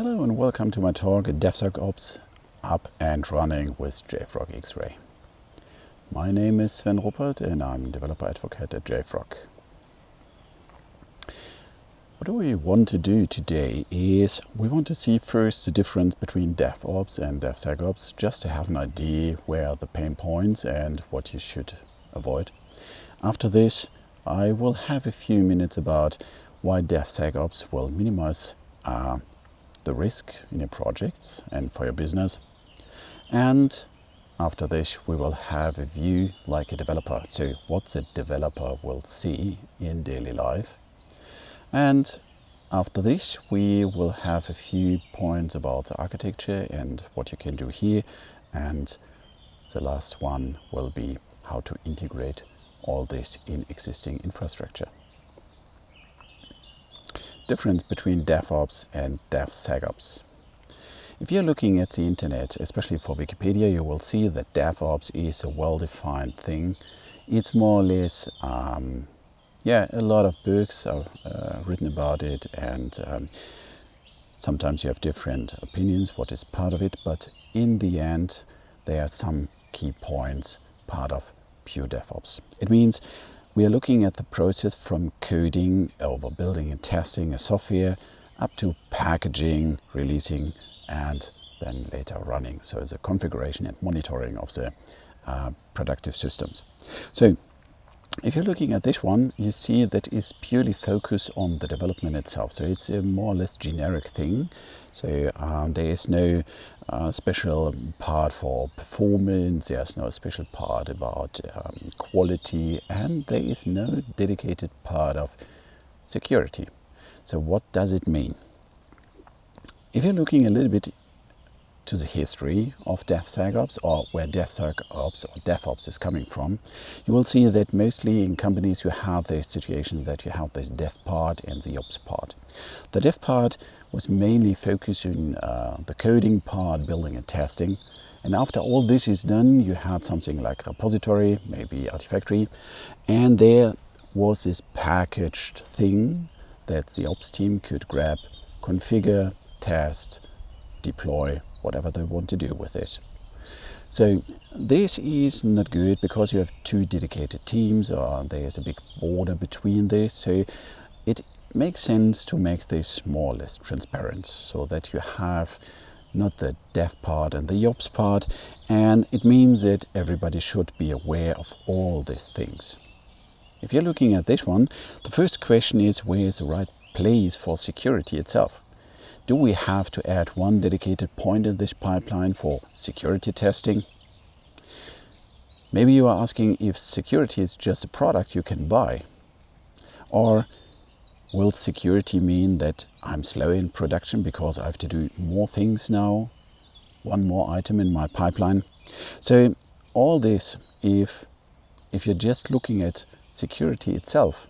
Hello and welcome to my talk DevSecOps Up and Running with JFrog Xray. My name is Sven Ruppert and I'm developer advocate at JFrog. What we want to do today is we want to see first the difference between DevOps and DevSecOps, just to have an idea where are the pain points and what you should avoid. After this, I will have a few minutes about why DevSecOps will minimize the risk in your projects and for your business. And after this, we will have a view like a developer. So what the developer will see in daily life. And after this, we will have a few points about the architecture and what you can do here. And the last one will be how to integrate all this in existing infrastructure. Difference between DevOps and DevSecOps. If you're looking at the internet, especially for Wikipedia, you will see that DevOps is a well-defined thing. It's more or less, a lot of books are written about it, and sometimes you have different opinions what is part of it, but in the end there are some key points part of pure DevOps. It means we are looking at the process from coding over building and testing a software up to packaging, releasing, and then later running. So the configuration and monitoring of the productive systems. So if you're looking at this one, you see that it's purely focused on the development itself. So it's a more or less generic thing. So there is no special part for performance, there's no special part about quality, and there is no dedicated part of security. So what does it mean? If you're looking a little bit to the history of DevSecOps, or where DevSecOps or DevOps is coming from, you will see that mostly in companies you have the situation that you have this dev part and the ops part. The dev part was mainly focusing the coding part, building and testing. And after all this is done, you had something like repository, maybe Artifactory, and there was this packaged thing that the ops team could grab, configure, test, deploy, whatever they want to do with it. So this is not good because you have two dedicated teams, or there's a big border between this. So it makes sense to make this more or less transparent, so that you have not the dev part and the ops part, and it means that everybody should be aware of all these things. If you're looking at this one, the first question is, where is the right place for security itself? Do we have to add one dedicated point in this pipeline for security testing? Maybe you are asking if security is just a product you can buy. Or will security mean that I'm slow in production because I have to do more things now? One more item in my pipeline. So all this, if you're just looking at security itself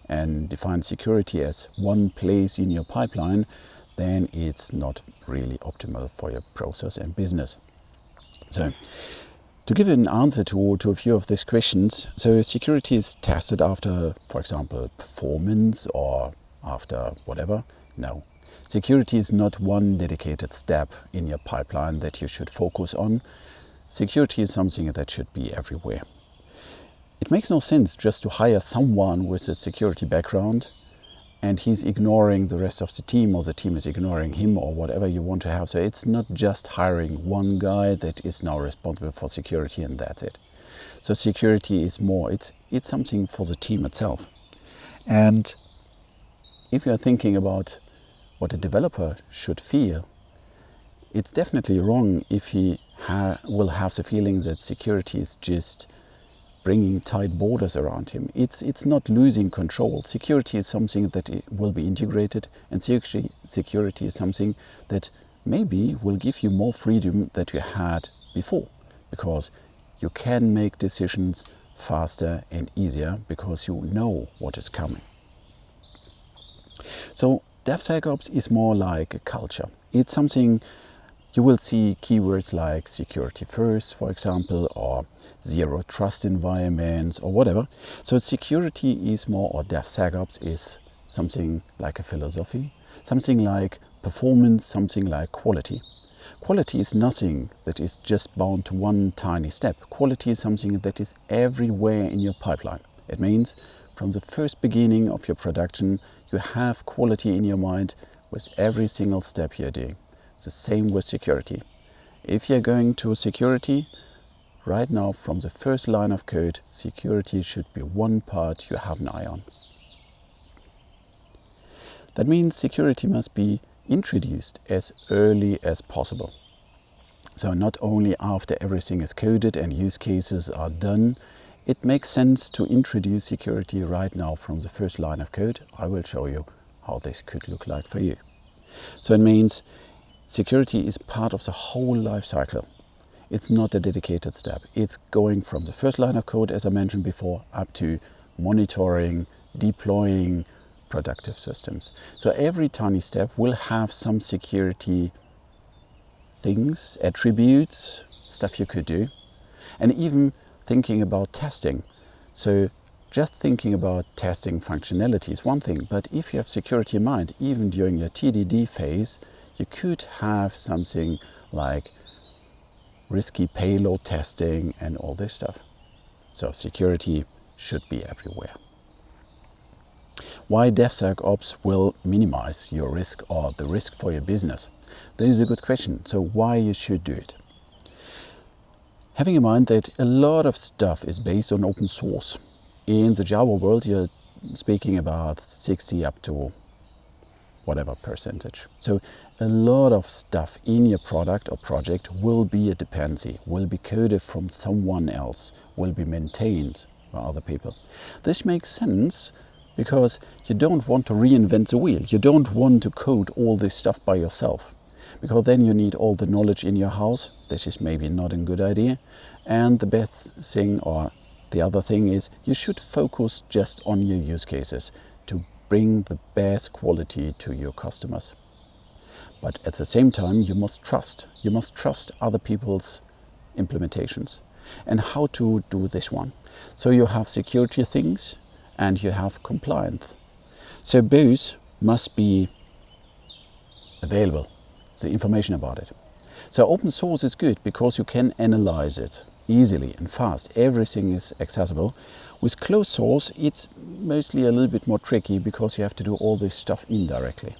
and define security as one place in your pipeline, then it's not really optimal for your process and business. So to give an answer to a few of these questions, so security is tested after, for example, performance or after whatever? No. Security is not one dedicated step in your pipeline that you should focus on. Security is something that should be everywhere. It makes no sense just to hire someone with a security background and he's ignoring the rest of the team, or the team is ignoring him, or whatever you want to have. So it's not just hiring one guy that is now responsible for security and that's it. So security is more, it's something for the team itself. And if you're thinking about what a developer should feel, it's definitely wrong if he will have the feeling that security is just bringing tight borders around him. It's not losing control. Security is something that will be integrated, and security is something that maybe will give you more freedom that you had before, because you can make decisions faster and easier because you know what is coming. So DevSecOps is more like a culture. It's something you will see keywords like security first, for example, or zero trust environments or whatever. So security is more, or DevSecOps is something like a philosophy, something like performance, something like quality. Quality is nothing that is just bound to one tiny step. Quality is something that is everywhere in your pipeline. It means from the first beginning of your production, you have quality in your mind with every single step you're doing. The same with security. If you're going to security, right now from the first line of code, security should be one part you have an eye on. That means security must be introduced as early as possible. So not only after everything is coded and use cases are done, it makes sense to introduce security right now from the first line of code. I will show you how this could look like for you. So it means security is part of the whole life cycle. It's not a dedicated step. It's going from the first line of code, as I mentioned before, up to monitoring, deploying productive systems. So every tiny step will have some security things, attributes, stuff you could do, and even thinking about testing. So just thinking about testing functionality is one thing, but if you have security in mind, even during your TDD phase, you could have something like risky payload testing and all this stuff. So security should be everywhere. Why DevSecOps will minimize your risk or the risk for your business? That is a good question. So why you should do it? Having in mind that a lot of stuff is based on open source. In the Java world, you're speaking about 60 up to whatever percentage. So a lot of stuff in your product or project will be a dependency, will be coded from someone else, will be maintained by other people. This makes sense because you don't want to reinvent the wheel. You don't want to code all this stuff by yourself, because then you need all the knowledge in your house. This is maybe not a good idea. And the best thing, or the other thing, is you should focus just on your use cases to bring the best quality to your customers. But at the same time, you must trust. You must trust other people's implementations and how to do this one. So you have security things and you have compliance. So both must be available, the information about it. So open source is good because you can analyze it easily and fast. Everything is accessible. With closed source, it's mostly a little bit more tricky because you have to do all this stuff indirectly.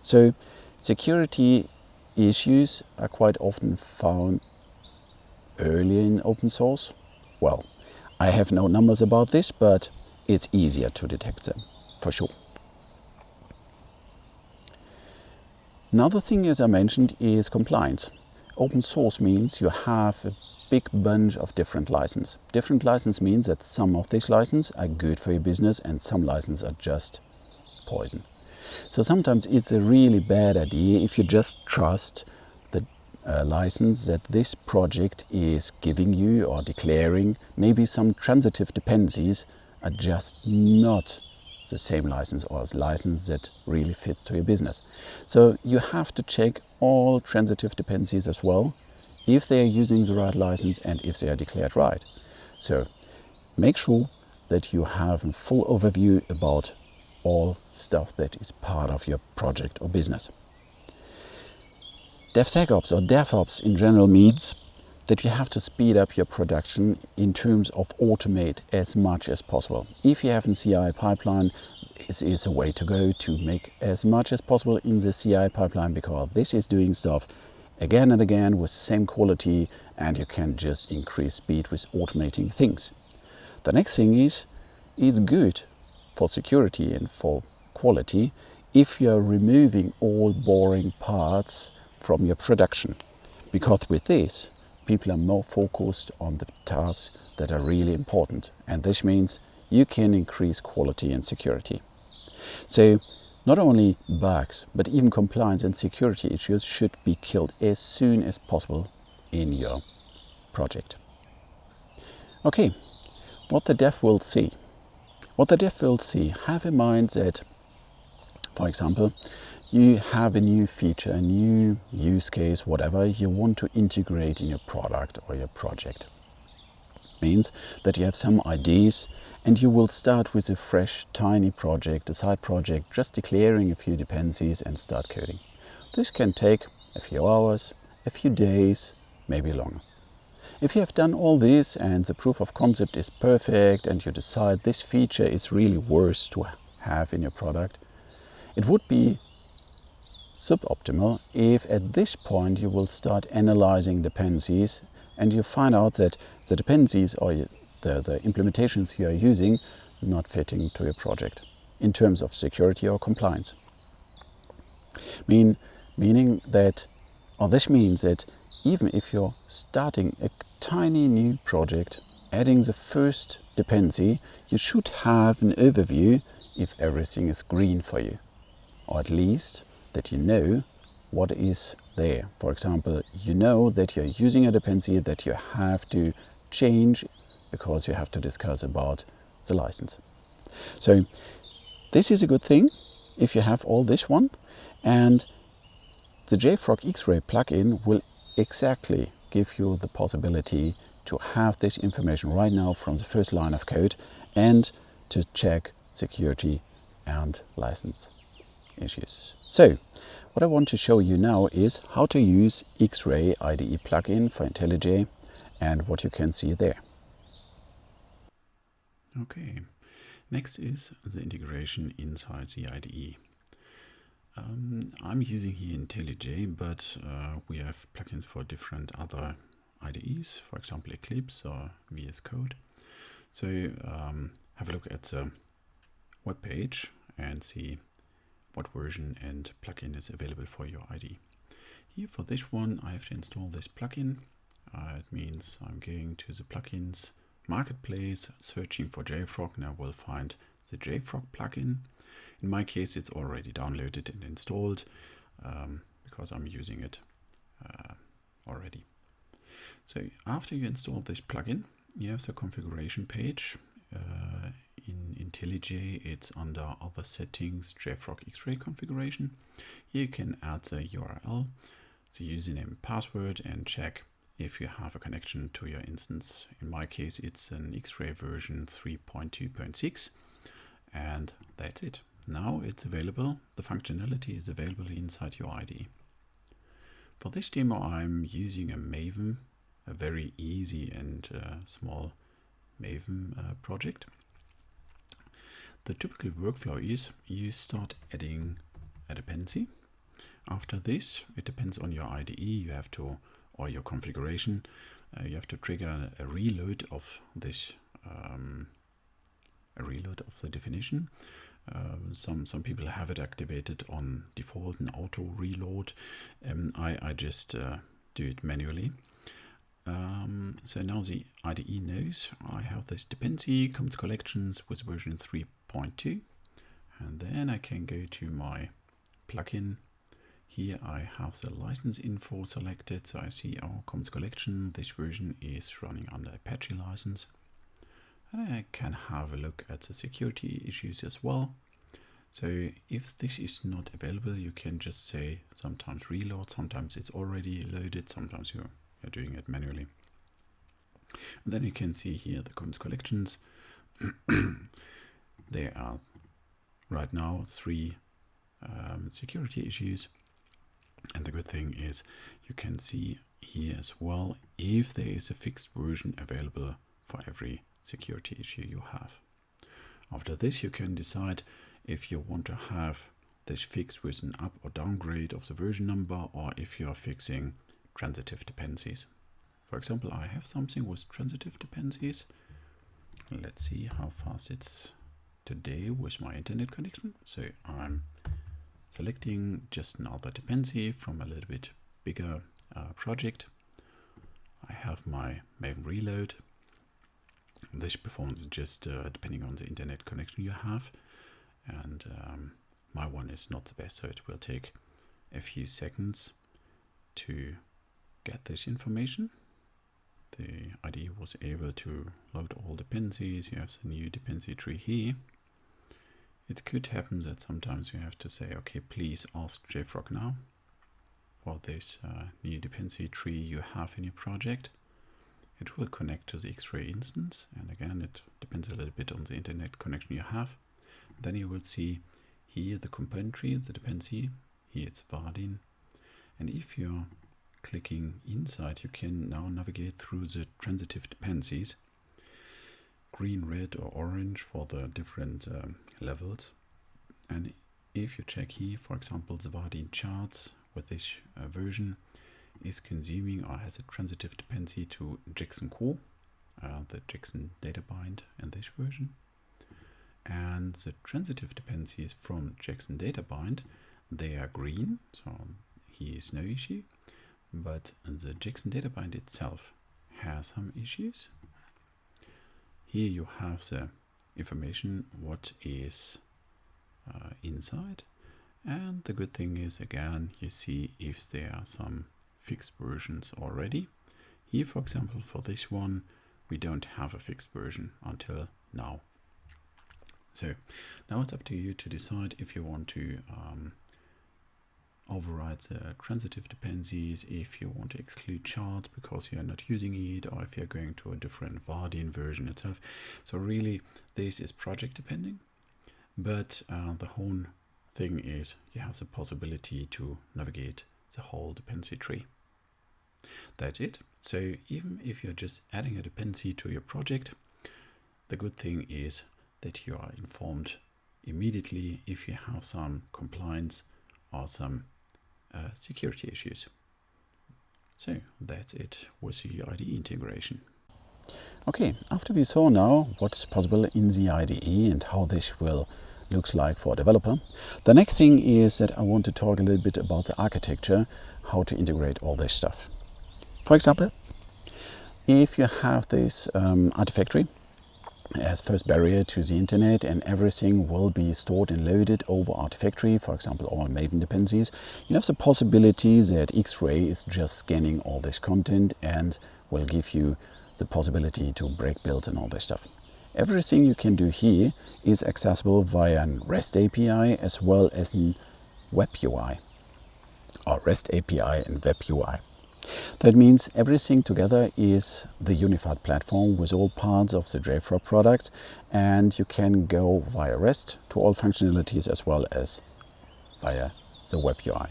So security issues are quite often found early in open source. Well, I have no numbers about this, but it's easier to detect them, for sure. Another thing, as I mentioned, is compliance. Open source means you have a big bunch of different licenses. Different license means that some of these licenses are good for your business and some licenses are just poison. So sometimes it's a really bad idea if you just trust the license that this project is giving you or declaring. Maybe some transitive dependencies are just not the same license or a license that really fits to your business. So you have to check all transitive dependencies as well, if they are using the right license and if they are declared right. So make sure that you have a full overview about all stuff that is part of your project or business. DevSecOps or DevOps in general means that you have to speed up your production in terms of automate as much as possible. If you have a CI pipeline, this is a way to go to make as much as possible in the CI pipeline, because this is doing stuff again and again with the same quality, and you can just increase speed with automating things. The next thing is, it's good for security and for quality if you're removing all boring parts from your production, because with this, people are more focused on the tasks that are really important, and this means you can increase quality and security. So not only bugs, but even compliance and security issues should be killed as soon as possible in your project. Okay, what the dev will see. What the dev will see, have in mind that, for example, you have a new feature, a new use case, whatever you want to integrate in your product or your project. Means that you have some ideas and you will start with a fresh, tiny project, a side project, just declaring a few dependencies and start coding. This can take a few hours, a few days, maybe longer. If you have done all this and the proof of concept is perfect and you decide this feature is really worth to have in your product, it would be suboptimal if at this point you will start analyzing dependencies and you find out that the dependencies or the implementations you are using not fitting to your project in terms of security or compliance. Meaning that, or this means that even if you're starting a tiny new project, adding the first dependency, you should have an overview if everything is green for you, or at least that you know what is there. For example, you know that you're using a dependency that you have to change because you have to discuss about the license. So this is a good thing if you have all this one, and the JFrog Xray plugin will exactly give you the possibility to have this information right now from the first line of code and to check security and license issues. So what I want to show you now is how to use Xray IDE plugin for IntelliJ and what you can see there. Okay, next is the integration inside the IDE. I'm using here IntelliJ, but we have plugins for different other IDEs, for example Eclipse or VS Code. So have a look at the web page and see what version and plugin is available for your IDE. Here for this one I have to install this plugin. It means I'm going to the plugins marketplace, searching for JFrog, and I will find the JFrog plugin. In my case it's already downloaded and installed because I'm using it already. So after you install this plugin, you have the configuration page. In IntelliJ it's under other settings, JFrog Xray configuration. Here you can add the URL, the username and password, and check if you have a connection to your instance. In my case it's an Xray version 3.2.6, and that's it. Now it's available, the functionality is available inside your IDE. For this demo I'm using a Maven, a very easy and small Maven project. The typical workflow is you start adding a dependency. After this, it depends on your IDE, you have to, or your configuration, you have to trigger a reload of this, a reload of the definition. Some people have it activated on default and auto reload. I just do it manually. So now the IDE knows I have this dependency, commits collections with version 3.2, and then I can go to my plugin. Here I have the license info selected, so I see our commits collection. This version is running under Apache license. And I can have a look at the security issues as well. So if this is not available, you can just say sometimes reload, sometimes it's already loaded, sometimes you're doing it manually. And then you can see here the commits collections. There are right now 3 security issues. And the good thing is you can see here as well if there is a fixed version available for every security issue you have. After this you can decide if you want to have this fixed with an up or downgrade of the version number, or if you are fixing transitive dependencies. For example, I have something with transitive dependencies. Let's see how fast it's today with my internet connection. So I'm selecting just another dependency from a little bit bigger project. I have my Maven reload. This performs just depending on the internet connection you have, and my one is not the best, so it will take a few seconds to get this information. The IDE was able to load all dependencies. You have the new dependency tree here. It could happen that sometimes you have to say, okay, please ask JFrog now for this new dependency tree you have in your project. It will connect to the Xray instance, and again it depends a little bit on the internet connection you have. Then you will see here the component tree, the dependency. Here it's Vardin And if you're clicking inside, you can now navigate through the transitive dependencies, green, red or orange for the different levels. And if you check here, for example, the Vardin charts with this version is consuming or has a transitive dependency to Jackson core, the Jackson data bind in this version. And the transitive dependencies from Jackson data bind, they are green, so here is no issue. But the Jackson data bind itself has some issues. Here you have the information what is inside, and the good thing is, again, you see if there are some fixed versions already. Here, for example, for this one, we don't have a fixed version until now. So now it's up to you to decide if you want to override the transitive dependencies, if you want to exclude charts because you're not using it, or if you're going to a different Vardin version itself. So really, this is project depending, but the whole thing is you have the possibility to navigate the whole dependency tree. That's it. So even if you're just adding a dependency to your project, the good thing is that you are informed immediately if you have some compliance or some security issues. So that's it with the IDE integration. Okay, after we saw now what's possible in the IDE and how this will looks like for a developer, the next thing is that I want to talk a little bit about the architecture, how to integrate all this stuff. For example, if you have this Artifactory as first barrier to the internet and everything will be stored and loaded over Artifactory, for example, all Maven dependencies, you have the possibility that Xray is just scanning all this content and will give you the possibility to break builds and all this stuff. Everything you can do here is accessible via a REST API as well as a Web UI, or REST API and Web UI. That means everything together is the unified platform with all parts of the JFrog product, and you can go via REST to all functionalities as well as via the Web UI.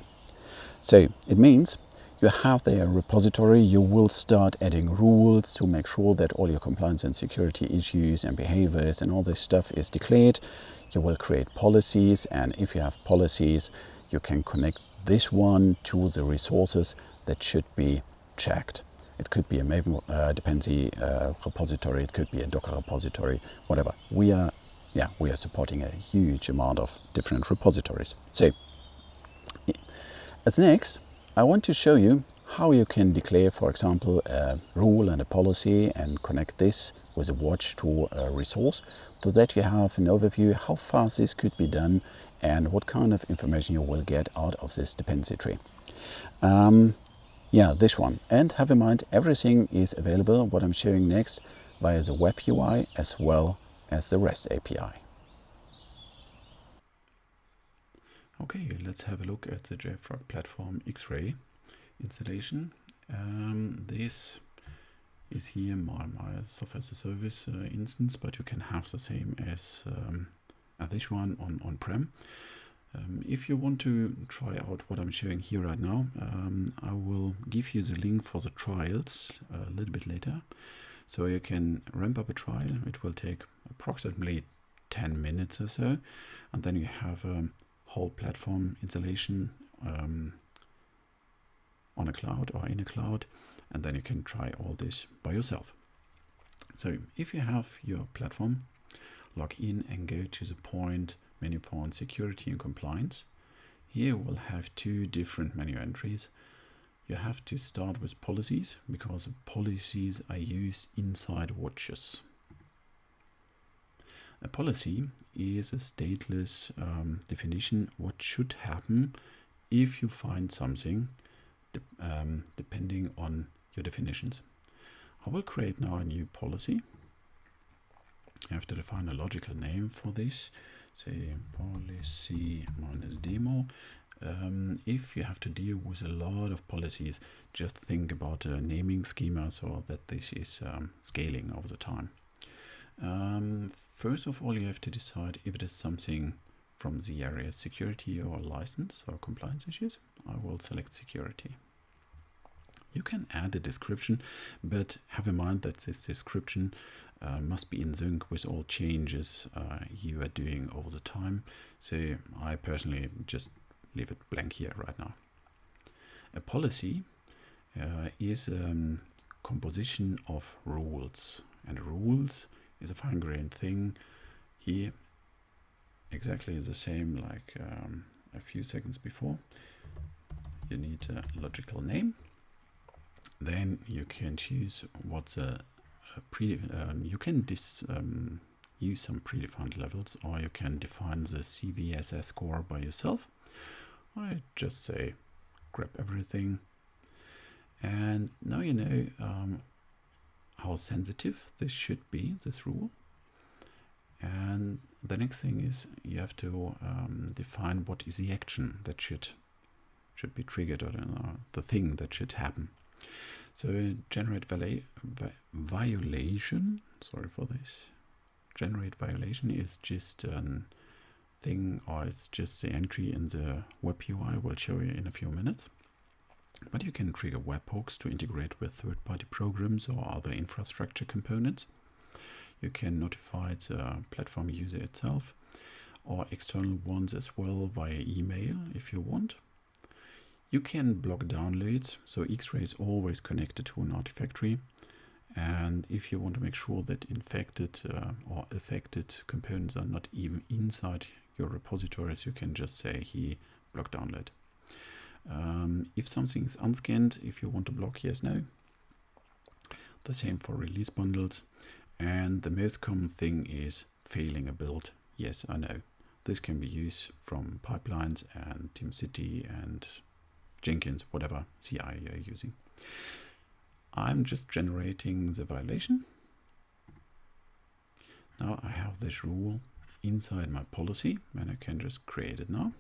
So it means you have there a repository. You will start adding rules to make sure that all your compliance and security issues and behaviors and all this stuff is declared. You will create policies, and if you have policies, you can connect this one to the resources that should be checked. It could be a Maven dependency repository, it could be a Docker repository, whatever. We are supporting a huge amount of different repositories. So, as next, I want to show you how you can declare, for example, a rule and a policy and connect this with a watch to a resource, so that you have an overview how fast this could be done and what kind of information you will get out of this dependency tree. This one. And have in mind, everything is available, what I'm showing next, via the Web UI as well as the REST API. Okay, let's have a look at the JFrog platform Xray installation. This is here my software as a service instance, but you can have the same as this one on-prem. If you want to try out what I'm showing here right now, I will give you the link for the trials a little bit later. So you can ramp up a trial. It will take approximately 10 minutes or so. And then you have a whole platform installation on a cloud or in a cloud. And then you can try all this by yourself. So if you have your platform, log in and go to the menu point security and compliance. Here we'll have two different menu entries. You have to start with policies because policies are used inside watches. A policy is a stateless definition what should happen if you find something depending on your definitions. I will create now a new policy. You have to define a logical name for this. Say policy -demo. If you have to deal with a lot of policies, just think about a naming schema so that this is scaling over the time. First of all, you have to decide if it is something from the area security or license or compliance issues, I will select security. You can add a description, but have in mind that this description must be in sync with all changes you are doing over the time. So I personally just leave it blank here right now. A policy is a composition of rules, and rules is a fine-grained thing. Here, exactly the same like a few seconds before. You need a logical name. Then you can choose what's you can use some predefined levels, or you can define the CVSS score by yourself. I just say grab everything, and now you know how sensitive this should be, this rule. And the next thing is you have to define what is the action that should be triggered, or the thing that should happen. So generate violation, sorry for this. Generate violation is just a thing, or it's just the entry in the web UI we'll show you in a few minutes. But you can trigger webhooks to integrate with third-party programs or other infrastructure components. You can notify the platform user itself or external ones as well via email if you want. You can block downloads, so Xray is always connected to an Artifactory. And if you want to make sure that infected or affected components are not even inside your repositories, you can just say here block download. If something is unscanned, if you want to block yes, no. The same for release bundles. And the most common thing is failing a build, yes or no. This can be used from pipelines and TeamCity and Jenkins, whatever CI you're using. I'm just generating the violation. Now I have this rule inside my policy, and I can just create it now.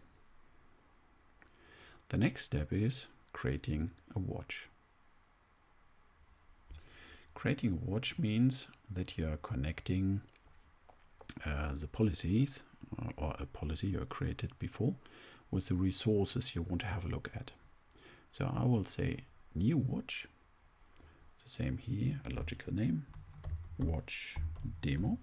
The next step is creating a watch. Creating a watch means that you are connecting the policies or a policy you created before with the resources you want to have a look at. So I will say new watch. It's the same here, a logical name, watch demo.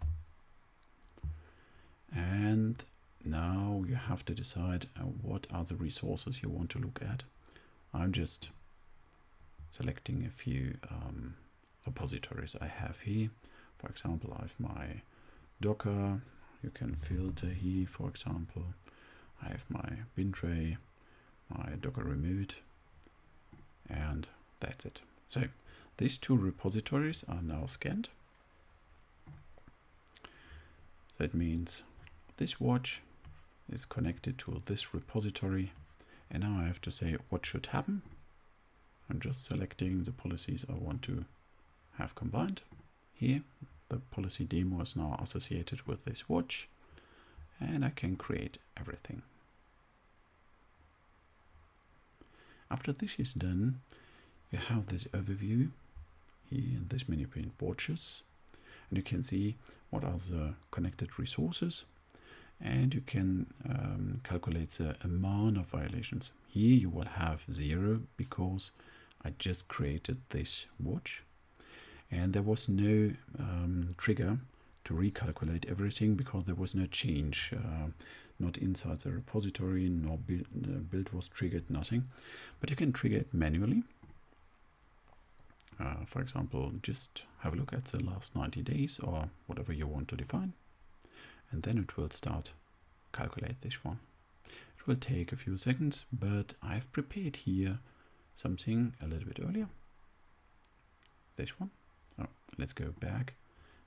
And now you have to decide what are the resources you want to look at. I'm just selecting a few repositories I have here. For example, I have my Docker. You can filter here, for example. I have my bin tray, my Docker remote, and that's it. So these two repositories are now scanned. That means this watch is connected to this repository, and now I have to say what should happen. I'm just selecting the policies I want to have combined. Here, the policy demo is now associated with this watch, and I can create everything. After this is done, you have this overview here in this menu pane watches, and you can see what are the connected resources, and you can calculate the amount of violations. Here you will have 0 because I just created this watch, and there was no trigger to recalculate everything because there was no change, not inside the repository, no build was triggered, nothing. But you can trigger it manually. For example, just have a look at the last 90 days or whatever you want to define, and then it will start calculate this one. It will take a few seconds, but I've prepared here something a little bit earlier. This one. Oh, let's go back.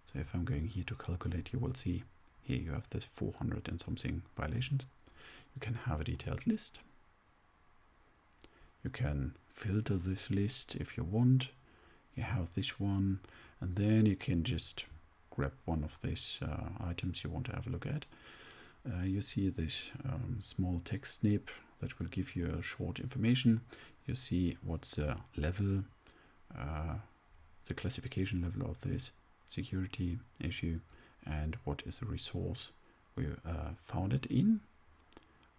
So if I'm going here to calculate, you will see here you have this 400 and something violations. You can have a detailed list. You can filter this list if you want. You have this one, and then you can just grab one of these items you want to have a look at. You see this small text snip that will give you a short information. You see what's the level, the classification level of this security issue, and what is the resource we found it in.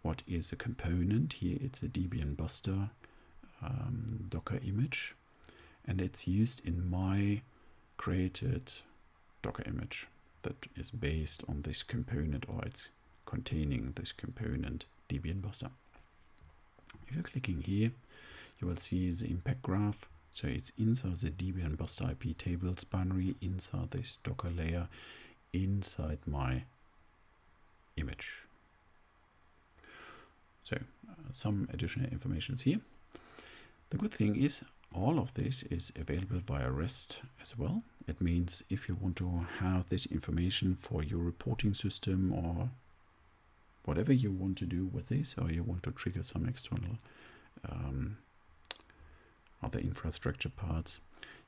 what is a component. Here it's a Debian Buster Docker image, and it's used in my created Docker image that is based on this component, or it's containing this component Debian Buster. If you're clicking here, you will see the impact graph. So it's inside the Debian Buster IP tables binary, inside this Docker layer, inside my image. So some additional information here. The good thing is all of this is available via REST as well. It means if you want to have this information for your reporting system or whatever you want to do with this, or you want to trigger some external other infrastructure parts,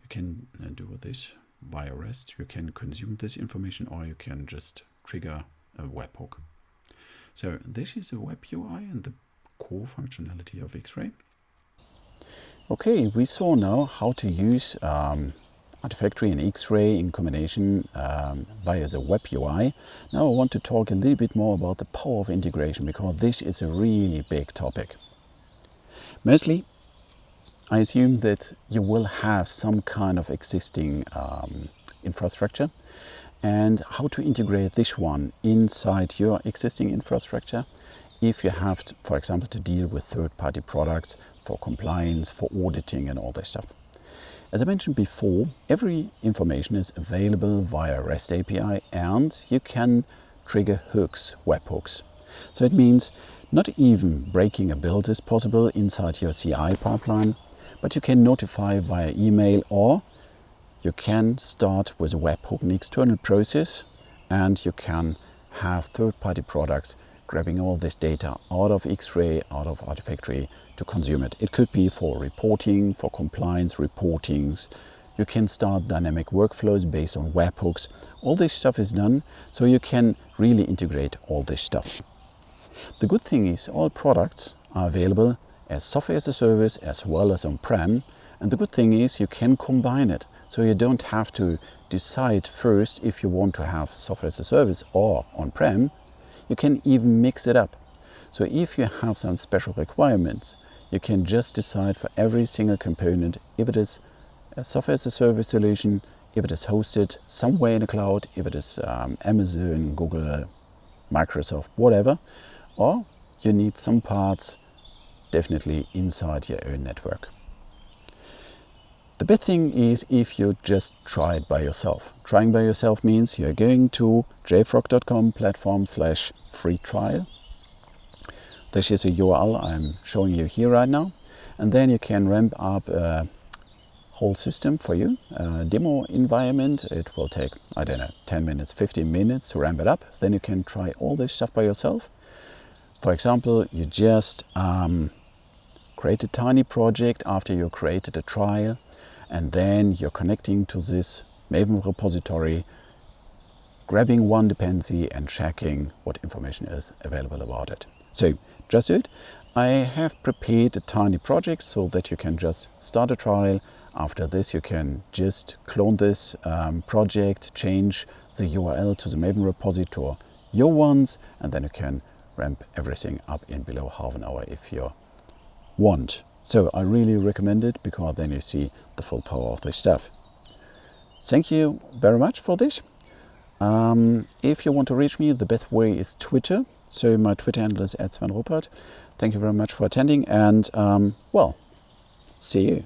you can do this via REST. You can consume this information, or you can just trigger a webhook. So this is a web UI and the core functionality of Xray. Okay, we saw now how to use Artifactory and Xray in combination via the web UI. Now I want to talk a little bit more about the power of integration, because this is a really big topic. Mostly, I assume that you will have some kind of existing infrastructure, and how to integrate this one inside your existing infrastructure if you have, for example, to deal with third-party products for compliance, for auditing and all this stuff. As I mentioned before, every information is available via REST API, and you can trigger hooks, webhooks. So it means not even breaking a build is possible inside your CI pipeline, but you can notify via email, or you can start with a webhook, an external process, and you can have third-party products grabbing all this data out of Xray, out of Artifactory to consume it. It could be for reporting, for compliance reportings. You can start dynamic workflows based on webhooks. All this stuff is done, so you can really integrate all this stuff. The good thing is all products are available as software as a service as well as on-prem, and the good thing is you can combine it, so you don't have to decide first if you want to have software as a service or on-prem. You can even mix it up. So if you have some special requirements, you can just decide for every single component if it is a software as a service solution, if it is hosted somewhere in the cloud, if it is Amazon, Google, Microsoft, whatever, or you need some parts definitely inside your own network. The best thing is if you just try it by yourself. Trying by yourself means you're going to jfrog.com/free trial. This is a URL I'm showing you here right now, and then you can ramp up a whole system for you, a demo environment. It will take, I don't know, 10 minutes, 15 minutes to ramp it up. Then you can try all this stuff by yourself. For example, you just create a tiny project after you created a trial, and then you're connecting to this Maven repository, grabbing one dependency and checking what information is available about it. So just do it. I have prepared a tiny project so that you can just start a trial. After this, you can just clone this project, change the URL to the Maven repository, your ones, and then you can ramp everything up in below half an hour if you want. So I really recommend it, because then you see the full power of this stuff. Thank you very much for this. If you want to reach me, the best way is Twitter. So my Twitter handle is @SvenRuppert. Thank you very much for attending, and well, see you.